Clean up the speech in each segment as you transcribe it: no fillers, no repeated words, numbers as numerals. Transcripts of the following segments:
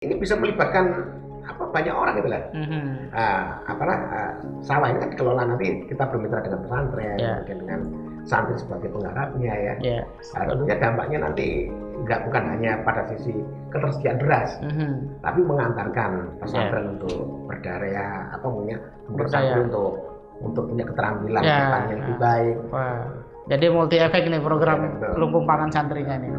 ini bisa melibatkan banyak orang gitu lah. Sawah ini kan dikelola, nanti kita bermitra dengan pesantren, kemudian dengan santri sebagai penggarapnya ya. Tentunya dampaknya nanti bukan hanya pada sisi ketersediaan beras, tapi mengantarkan pesantren untuk berdaya, santri untuk punya keterampilan yang lebih baik. Wah. Jadi multi efek nih program lumbung pangan santrinya ini.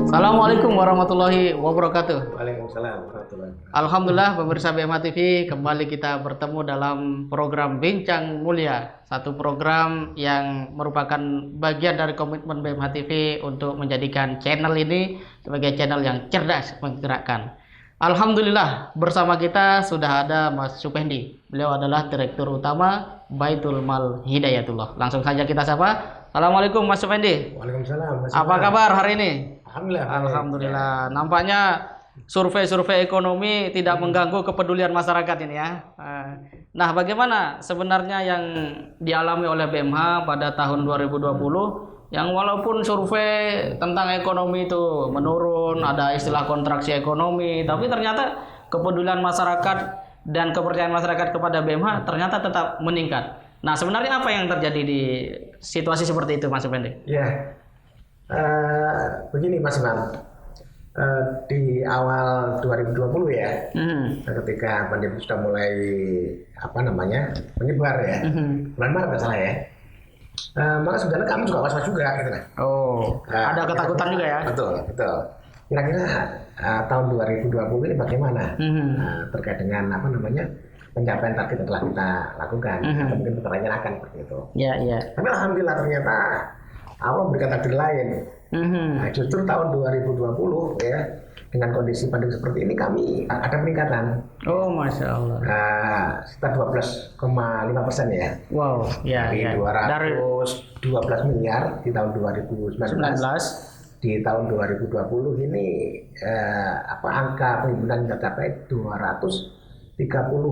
Assalamualaikum warahmatullahi wabarakatuh. Waalaikumsalam warahmatullahi wabarakatuh. Alhamdulillah pemirsa BMH TV, kembali kita bertemu dalam program Bincang Mulia, satu program yang merupakan bagian dari komitmen BMH TV untuk menjadikan channel ini sebagai channel yang cerdas menggerakkan. Alhamdulillah bersama kita sudah ada Mas Supendi. Beliau adalah Direktur Utama Baitul Mal Hidayatullah. Langsung saja kita sapa. Assalamualaikum Mas Supendi. Waalaikumsalam. Apa kabar hari ini? Alhamdulillah. Nampaknya survei ekonomi tidak mengganggu kepedulian masyarakat ini ya. Nah, bagaimana sebenarnya yang dialami oleh BMH pada tahun 2020 yang walaupun survei tentang ekonomi itu menurun, ada istilah kontraksi ekonomi, tapi ternyata kepedulian masyarakat dan kepercayaan masyarakat kepada BMH ternyata tetap meningkat. Nah, sebenarnya apa yang terjadi di situasi seperti itu, Mas Supendi? Ya. Begini Mas Imam, di awal 2020 ya, ketika pandemi sudah mulai menyebar ya, bulan Maret nggak salah ya, maka sebenarnya kami juga was-was juga gitu kan. Ada ketakutan juga ya? Betul. Kira-kira tahun 2020 ini bagaimana terkait dengan pencapaian target yang telah kita lakukan, atau mungkin ternyatakan seperti itu. Iya. Tapi alhamdulillah ternyata Allah memberikan takdir lain. Nah, justru tahun 2020 ya, dengan kondisi pandemi seperti ini kami ada peningkatan. Oh, Masya Allah. Sekitar 12,5% ya. Wow, ya. Dari 212 miliar di tahun 2019. Di tahun 2020 ini angka penghimpunan mencapai 230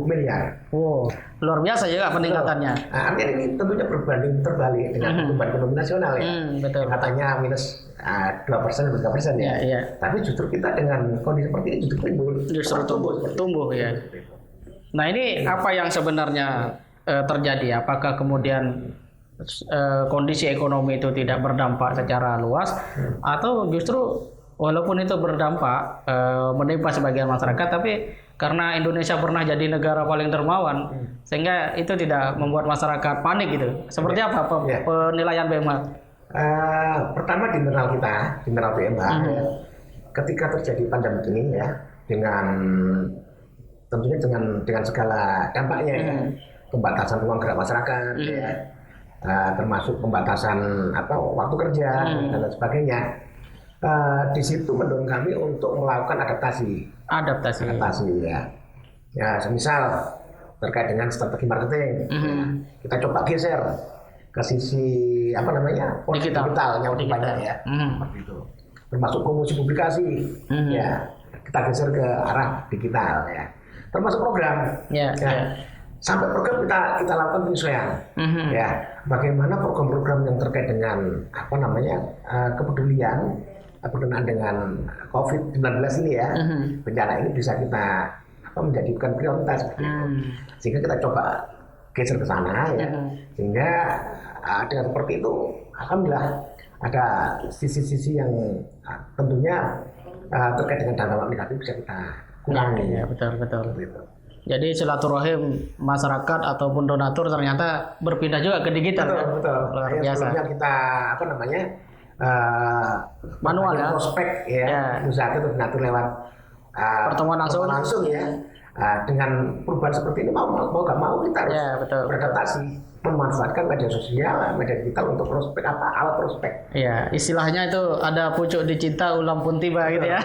miliar. Wow, luar biasa juga peningkatannya. Artinya ini tentunya berbanding terbalik dengan pertumbuhan ekonomi nasional ya. Betul. Katanya minus 2% atau 3% ya. Iya. Tapi justru kita dengan kondisi seperti ini justru tumbuh ya. Nah, ini apa yang sebenarnya terjadi? Apakah kemudian kondisi ekonomi itu tidak berdampak secara luas, atau justru walaupun itu berdampak menimpa sebagian masyarakat, tapi karena Indonesia pernah jadi negara paling dermawan, sehingga itu tidak membuat masyarakat panik gitu. Seperti apa penilaian BMH? Pertama di internal BMH, ketika terjadi pandemi ini ya, tentunya dengan segala dampaknya ya, pembatasan ruang gerak masyarakat, ya, termasuk pembatasan waktu kerja dan lain sebagainya. Di situ mendorong kami untuk melakukan adaptasi ya, semisal terkait dengan strategi marketing, ya, kita coba geser ke sisi digitalnya lebih banyak ya, seperti itu, termasuk promosi publikasi ya, kita geser ke arah digital ya, termasuk program sampai program kita lakukan penyesuaian ya, bagaimana program-program yang terkait dengan kepedulian berkenaan dengan COVID-19 ini ya, bencana ini bisa kita menjadikan prioritas seperti itu. Sehingga kita coba geser ke sana ya, sehingga dengan seperti itu alhamdulillah ada sisi-sisi yang tentunya terkait dengan dampak negatif bisa kita kurangi. Ya, betul. Gitu. Jadi silaturahim masyarakat ataupun donatur ternyata berpindah juga ke digital. Betul. Luar biasa. Sebelumnya kita manual ya, prospek ya, usaha itu donatur lewat pertemuan langsung ya. Dengan perubahan seperti ini mau nggak mau kita harus beradaptasi, memanfaatkan media sosial, media digital untuk prospek alat prospek. Iya, istilahnya itu ada pucuk dicinta ulam pun tiba gitu ya.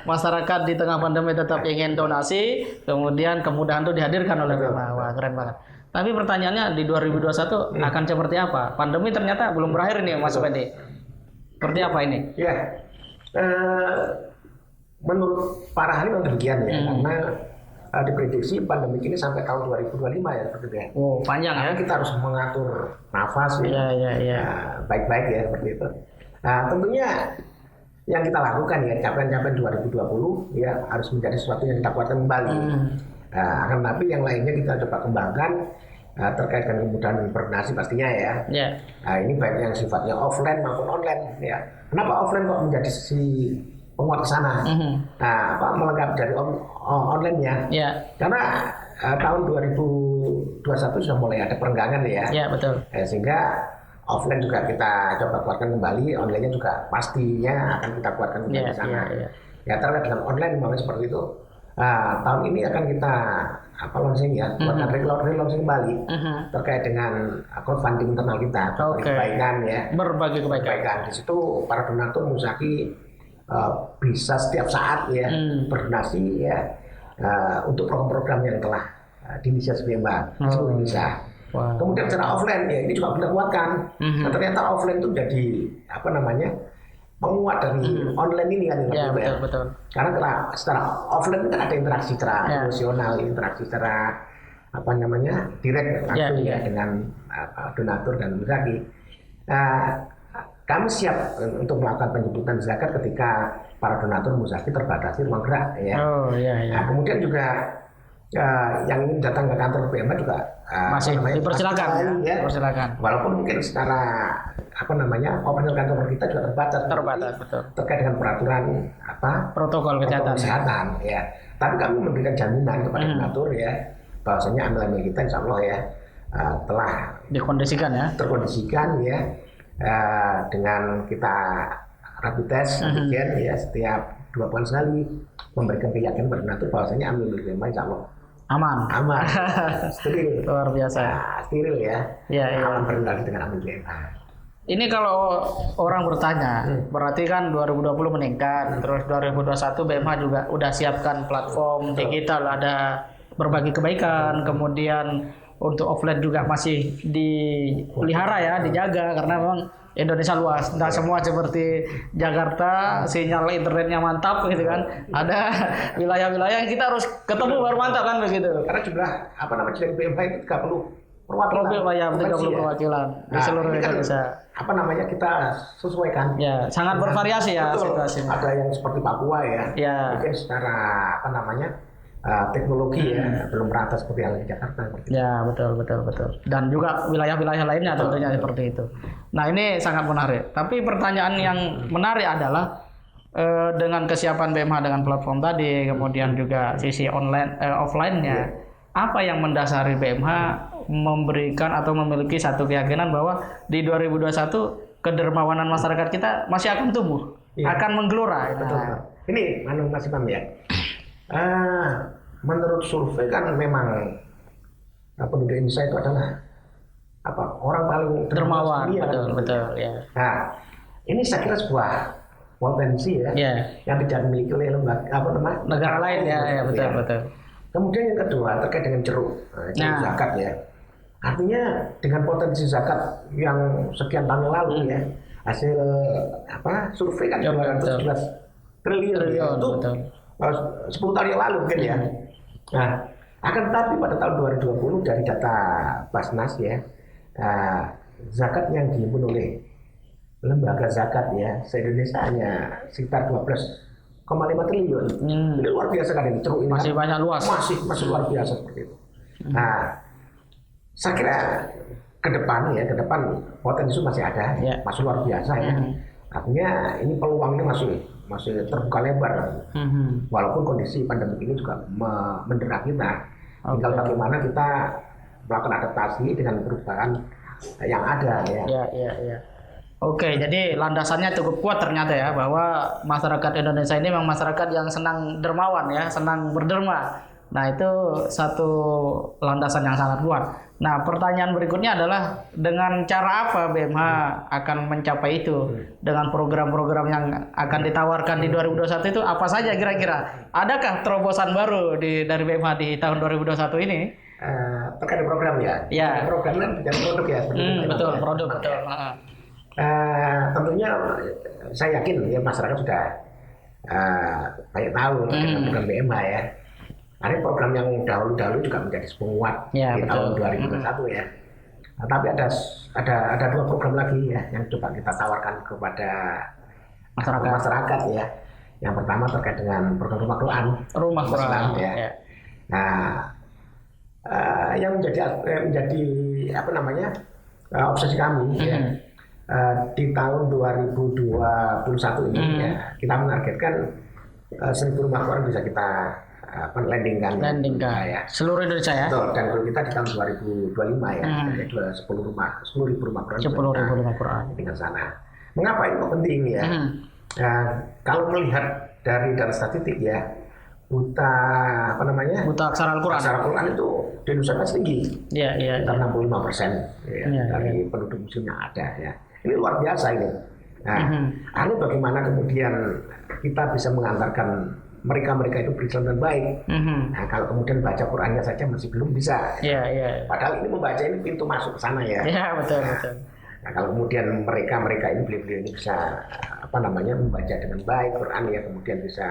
Masyarakat di tengah pandemi tetap ingin donasi, kemudian kemudahan itu dihadirkan oleh BMH. Wah, keren banget. Tapi pertanyaannya di 2021 akan seperti apa? Pandemi ternyata belum berakhir nih, Mas Supendi. Seperti apa ini? Ya, menurut para ahli memang demikian ya, karena diprediksi pandemi ini sampai tahun 2025 ya seperti itu ya. Oh, panjang ya. Kita harus mengatur nafas ya. Iya. Baik-baik ya seperti itu. Nah, tentunya yang kita lakukan ya capaian-capaian 2020 ya harus menjadi sesuatu yang kita kuatkan kembali. Akan tapi yang lainnya kita coba kembangkan terkait dengan kemudahan berkoordinasi pastinya ya. Nah, ini baik yang sifatnya offline maupun online ya. Kenapa offline kok menjadi sisi penguat ke sana? Nah, melengkapi dari online-nya. Karena tahun 2021 sudah mulai ada perenggangan ya. Iya, betul. Sehingga offline juga kita coba kuatkan kembali, online-nya juga pastinya akan kita kuatkan kembali ke sana. Ya, terkait dengan online memang seperti itu. Tahun ini akan kita launching ya, buatkan relaunching kembali terkait dengan crowdfunding internal kita, kebaikan ya. Berbagi kebaikan. Di situ para donatur Muzaki bisa setiap saat ya berdonasi ya untuk program-program yang telah diinisiasi BEMA seluruh Indonesia. Kemudian secara offline ya ini juga kita kuatkan. Nah, ternyata offline itu jadi penguat dari online ini kan betul. Karena secara offline kan ada interaksi secara emosional, interaksi secara direct langsung ya dengan donatur dan Muzaki. Kami siap untuk melakukan penjemputan zakat ketika para donatur Muzaki terbatasi ruang gerak ya. Nah, kemudian juga yang ingin datang ke kantor BEMA juga masih dipersilakan ya. Dipersilakan. Walaupun mungkin secara operasional kantor kita juga terbatas betul. Terkait dengan peraturan protokol kesehatan ya. Tapi kami memberikan jaminan kepada donatur ya bahwasanya amil-amil kita insya Allah ya telah terkondisikan ya dengan kita rapid test antigen ya setiap 2 bulan sekali, memberikan keyakinan pada donatur bahwasanya amil BEMA insya Allah aman, steril, luar biasa, steril ya, aman berinteraksi dengan amil BEMA. Ini kalau orang bertanya, berarti kan 2020 meningkat, terus 2021 BEMA juga udah siapkan platform digital, ada berbagi kebaikan, kemudian untuk offline juga masih dipelihara ya, dijaga karena memang Indonesia luas, tidak semua seperti Jakarta sinyal internetnya mantap gitu kan. Ada wilayah-wilayah yang kita harus ketemu baru mantap kan begitu. Karena jumlah dari BEMA itu 30 perwakilan. 30 perwakilan di seluruh Indonesia. Kita sesuaikan. Ya, sangat bervariasi ya situasinya. Ada yang seperti Papua ya. Mungkin secara teknologi ya belum merata seperti yang di Jakarta. Ya, betul. Dan juga wilayah-wilayah lainnya tentunya seperti itu. Nah, ini sangat menarik. Tapi pertanyaan yang menarik adalah dengan kesiapan BEMA dengan platform tadi, kemudian juga sisi offline-nya, apa yang mendasari BEMA memberikan atau memiliki satu keyakinan bahwa di 2021 kedermawanan masyarakat kita masih akan tumbuh, akan menggelora. Betul. Ini Mas Imam ya. Menurut survei kan memang penduduk Indonesia itu adalah orang paling dermawan, betul ya. Nah, ini saya kira sebuah potensi ya, yang tidak dimiliki oleh negara lain ya, betul. Kemudian yang kedua terkait dengan ceruk zakat ya. Artinya dengan potensi zakat yang sekian tahun lalu ya, hasil survei kan 211 triliun itu 10 tahun yang lalu mungkin ya. Nah, akan tetapi pada tahun 2020 dari data Basnas ya, zakat yang dihimpun oleh lembaga zakat ya se-Indonesia hanya sekitar 12,5 triliun. Ini luar biasa kan ini ceruk ini. Masih banyak luas. Masih luar biasa seperti itu. Nah, saya kira ke depan potensi itu masih ada, masih luar biasa ya. Artinya ini peluangnya masih terbuka lebar. Walaupun kondisi pandemi ini juga mendera kita. Tinggal bagaimana kita melakukan adaptasi dengan perubahan yang ada ya. Oke, jadi landasannya cukup kuat ternyata ya, bahwa masyarakat Indonesia ini memang masyarakat yang senang dermawan ya, senang berderma. Nah, itu satu landasan yang sangat kuat. Nah, pertanyaan berikutnya adalah dengan cara apa BEMA akan mencapai itu? Dengan program-program yang akan ditawarkan di 2021 itu apa saja kira-kira? Adakah terobosan baru dari BEMA di tahun 2021 ini? Terkait program ya? Program kan dan produk ya? Betul, produk. Betul. Tentunya saya yakin ya masyarakat sudah banyak tahu tentang program BEMA ya. Ada program yang dahulu juga menjadi penguat di tahun 2021 ya. Nah, tapi ada 2 program lagi ya yang coba kita tawarkan kepada masyarakat ya. Yang pertama terkait dengan program rumah Quran. Rumah Quran ya. Nah, yang menjadi apa namanya obsesi kami ya. Di tahun 2021 ini ya, kita menargetkan 1.000 rumah Quran bisa kita landingkan ya. Seluruh Indonesia ya. Betul, dan kalau kita di tahun 2025 ya, ada 10.000 rumah Quran. 10.000 rumah Quran tinggal sana. Mengapa itu penting ya? Kalau melihat dari data statistik ya, buta aksara Al-Quran. Aksara Al-Quran itu di Indonesia masih tinggi. Iya. 65% dari penduduk muslimnya ada ya. Ini luar biasa ini. Nah, ini bagaimana kemudian kita bisa mengantarkan mereka itu berislam dan baik. Nah, kalau kemudian baca Qurannya saja masih belum bisa. Iya. Padahal ini membaca ini pintu masuk ke sana ya. Iya, betul. Nah, kalau kemudian mereka ini beliau ini bisa membaca dengan baik Quran ya, kemudian bisa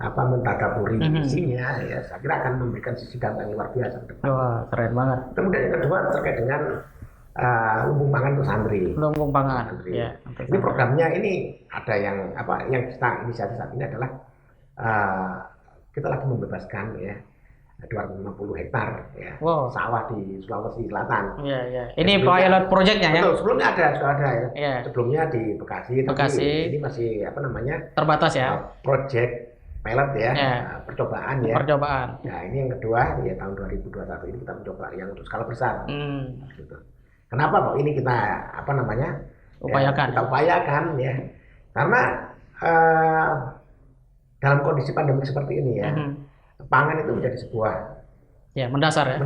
mentadaburi isinya ya, saya kira akan memberikan sisi dampak yang luar biasa ke depan. Wah, keren banget. Kemudian yang kedua terkait dengan lumbung pangan untuk santri. Lumbung pangan. Ya, ini programnya ini ada yang kita inisiasi saat ini adalah kita lagi membebaskan ya 250 hektar ya sawah di Sulawesi Selatan. Iya. Ini pilot projectnya ya. Betul, sebelumnya sudah ada ya. Sebelumnya di Bekasi. Tapi ini masih terbatas ya. Project pilot ya, percobaan ya. Nah, ini yang kedua ya tahun 2021 ini kita mencoba yang untuk skala besar. Gitu. Kenapa kok ini kita upayakan? Kita upayakan ya. Karena dalam kondisi pandemi seperti ini ya, pangan itu menjadi sebuah mendasar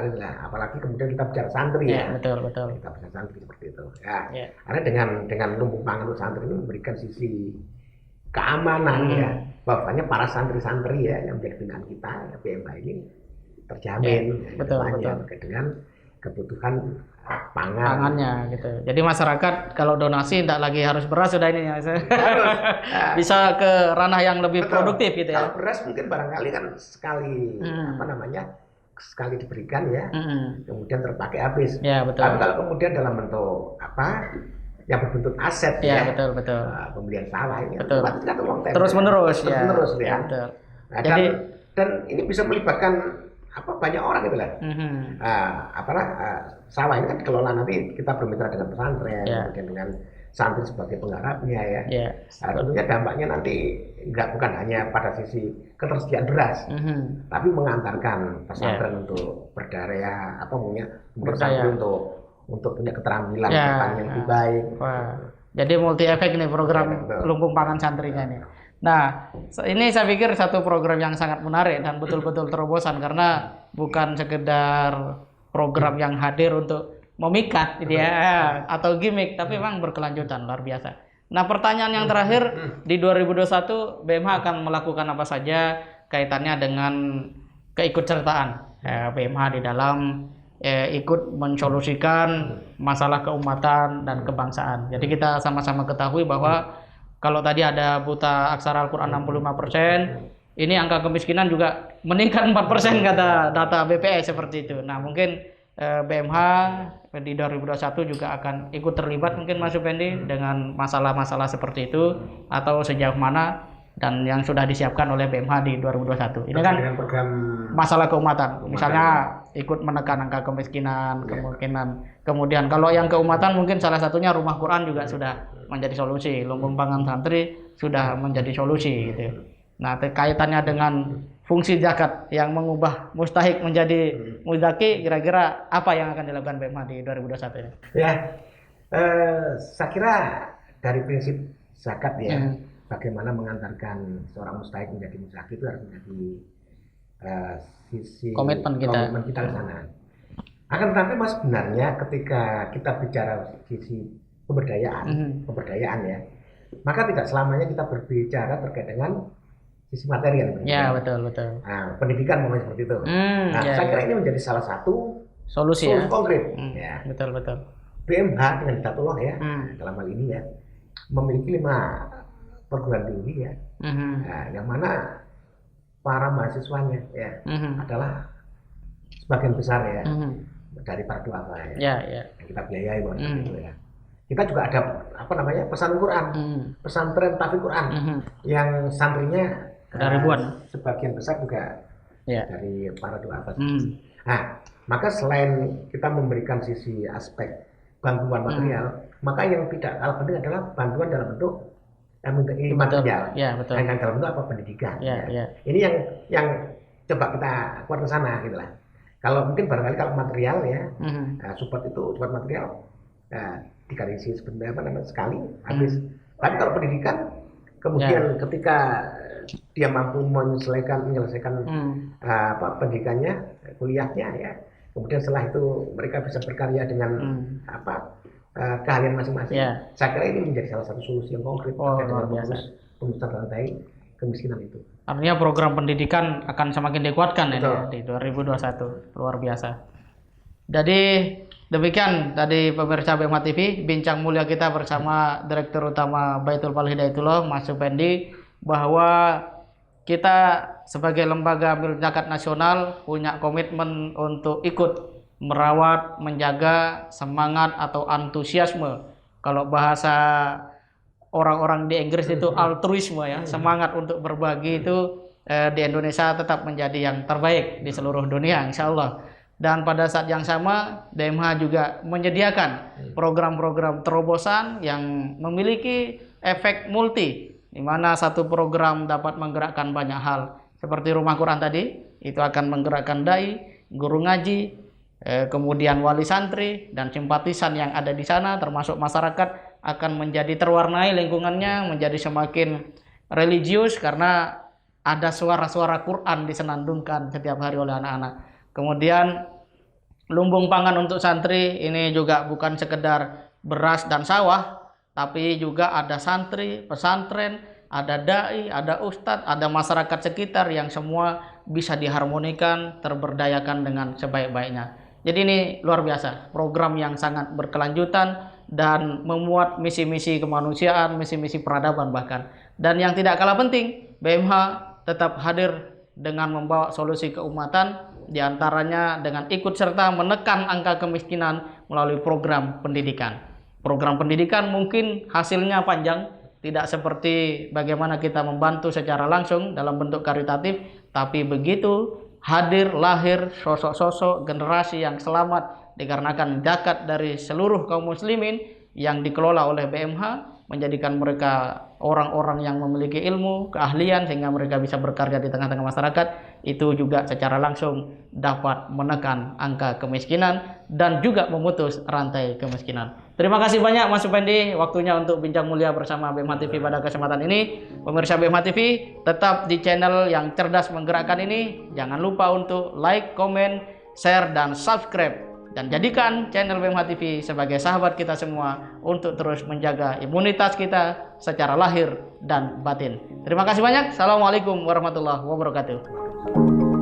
itulah. Apalagi kemudian kita bicara santri ya. Betul. Kita bicara santri seperti itu. Ya. Karena dengan lumbung pangan untuk santri ini memberikan sisi keamanan ya, bahwasanya para santri-santri ya yang menjadi binaan kita ya, BMH ini terjamin betul. Dengan kebutuhan pangannya gitu. Jadi masyarakat kalau donasi tidak lagi harus beras sudah ini ya. Bisa ke ranah yang lebih produktif gitu ya. Kalau beras mungkin barangkali kan sekali sekali diberikan ya, kemudian terpakai habis. Ya, betul. Tapi kalau kemudian dalam bentuk yang berbentuk aset ya, betul. Pembelian sawah ini betul. Terus menerus ya. Betul. Nah, dan ini bisa melibatkan banyak orang gitu lah. Sawah ini kan dikelola nanti kita bermitra dengan pesantren, kemudian dengan santri sebagai penggarapnya ya. Tentunya dampaknya nanti bukan hanya pada sisi ketersediaan beras, tapi mengantarkan pesantren untuk berdaya, santri untuk punya keterampilan yang lebih baik. Jadi multi efek nih program lumbung pangan santrinya nih. Nah, ini saya pikir satu program yang sangat menarik dan betul-betul terobosan karena bukan sekedar program yang hadir untuk memikat gitu ya atau gimmick, tapi memang berkelanjutan luar biasa. Nah, pertanyaan yang terakhir di 2021 BMH akan melakukan apa saja kaitannya dengan keikutsertaan BMH di dalam ikut mensolusikan masalah keumatan dan kebangsaan. Jadi kita sama-sama ketahui bahwa kalau tadi ada buta aksara Al-Quran 65%, ini angka kemiskinan juga meningkat 4% kata data BPS seperti itu. Nah, mungkin BMH di 2021 juga akan ikut terlibat mungkin Mas Supendi dengan masalah-masalah seperti itu atau sejauh mana dan yang sudah disiapkan oleh BMH di 2021. Ini kan program masalah keumatan. Misalnya ikut menekan angka kemiskinan, kemudian kalau yang keumatan mungkin salah satunya rumah Quran juga sudah menjadi solusi, lumbung pangan santri sudah menjadi solusi gitu. Nah, kaitannya dengan fungsi zakat yang mengubah mustahik menjadi muzaki, kira-kira apa yang akan dilakukan BMH di 2021 ini? Ya, saya kira dari prinsip zakat ya, bagaimana mengantarkan seorang mustahik menjadi muzaki itu harus menjadi sisi komitmen kita ke sana. Akan tetapi mas sebenarnya ketika kita bicara sisi pemberdayaan ya, maka tidak selamanya kita berbicara terkait dengan sisi materi yang penting. Ya, betul. Nah, pendidikan memang seperti itu. Saya kira ini menjadi salah satu solusi konkret. Ya. Betul. BMH dengan Hidatullah ya, dalam hal ini ya, memiliki 5 perguruan tinggi ya. Nah, yang mana para mahasiswanya ya adalah sebagian besar ya dari para duafa ya. Yang kita biayai itu ya. Kita juga ada pesantren Quran, pesantren tahfidz Quran yang santrinya ribuan. Sebagian besar juga dari para duafa. Nah, maka selain kita memberikan sisi aspek bantuan material, maka yang tidak kalah penting adalah bantuan dalam bentuk material. Betul. Dan dalam bentuk apa? Pendidikan. Ini yang coba kita kuat ke sana gitu lah. Kalau mungkin barangkali kalau material ya, support material dikasih sebenarnya sekali habis. Tapi kalau pendidikan kemudian ketika dia mampu menyelesaikan pendidikannya, kuliahnya ya, kemudian setelah itu mereka bisa berkarya dengan keahlian masing-masing. Saya kira ini menjadi salah satu solusi yang konkret dengan pemutusan rantai kemiskinan itu. Artinya program pendidikan akan semakin dikuatkan ya di 2021. Luar biasa. Jadi demikian tadi pemirsa BMH TV bincang mulia kita bersama Direktur Utama Baitul Fal Hidayatullah Mas Supendi, bahwa kita sebagai lembaga milik zakat nasional punya komitmen untuk ikut merawat, menjaga semangat atau antusiasme. Kalau bahasa orang-orang di Inggris itu altruisme ya, semangat untuk berbagi itu di Indonesia tetap menjadi yang terbaik di seluruh dunia insya Allah. Dan pada saat yang sama BMH juga menyediakan program-program terobosan yang memiliki efek multi, di mana satu program dapat menggerakkan banyak hal. Seperti Rumah Quran tadi, itu akan menggerakkan dai, guru ngaji, kemudian wali santri dan simpatisan yang ada di sana termasuk masyarakat akan menjadi terwarnai lingkungannya menjadi semakin religius karena ada suara-suara Quran disenandungkan setiap hari oleh anak-anak. Kemudian lumbung pangan untuk santri ini juga bukan sekedar beras dan sawah, tapi juga ada santri, pesantren, ada dai, ada ustadz, ada masyarakat sekitar yang semua bisa diharmonikan, terberdayakan dengan sebaik-baiknya. Jadi ini luar biasa, program yang sangat berkelanjutan dan memuat misi-misi kemanusiaan, misi-misi peradaban bahkan. Dan yang tidak kalah penting, BMH tetap hadir dengan membawa solusi keumatan, diantaranya dengan ikut serta menekan angka kemiskinan melalui program pendidikan. Program pendidikan mungkin hasilnya panjang, tidak seperti bagaimana kita membantu secara langsung dalam bentuk karitatif, tapi begitu hadir lahir sosok-sosok generasi yang selamat dikarenakan zakat dari seluruh kaum muslimin yang dikelola oleh BMH, menjadikan mereka orang-orang yang memiliki ilmu, keahlian sehingga mereka bisa berkarya di tengah-tengah masyarakat. Itu juga secara langsung dapat menekan angka kemiskinan dan juga memutus rantai kemiskinan. Terima kasih banyak Mas Supendi waktunya untuk bincang mulia bersama BMH TV pada kesempatan ini. Pemirsa BMH TV, tetap di channel yang cerdas menggerakkan ini. Jangan lupa untuk like, komen, share, dan subscribe. Dan jadikan channel BMH TV sebagai sahabat kita semua untuk terus menjaga imunitas kita secara lahir dan batin. Terima kasih banyak. Assalamualaikum warahmatullahi wabarakatuh.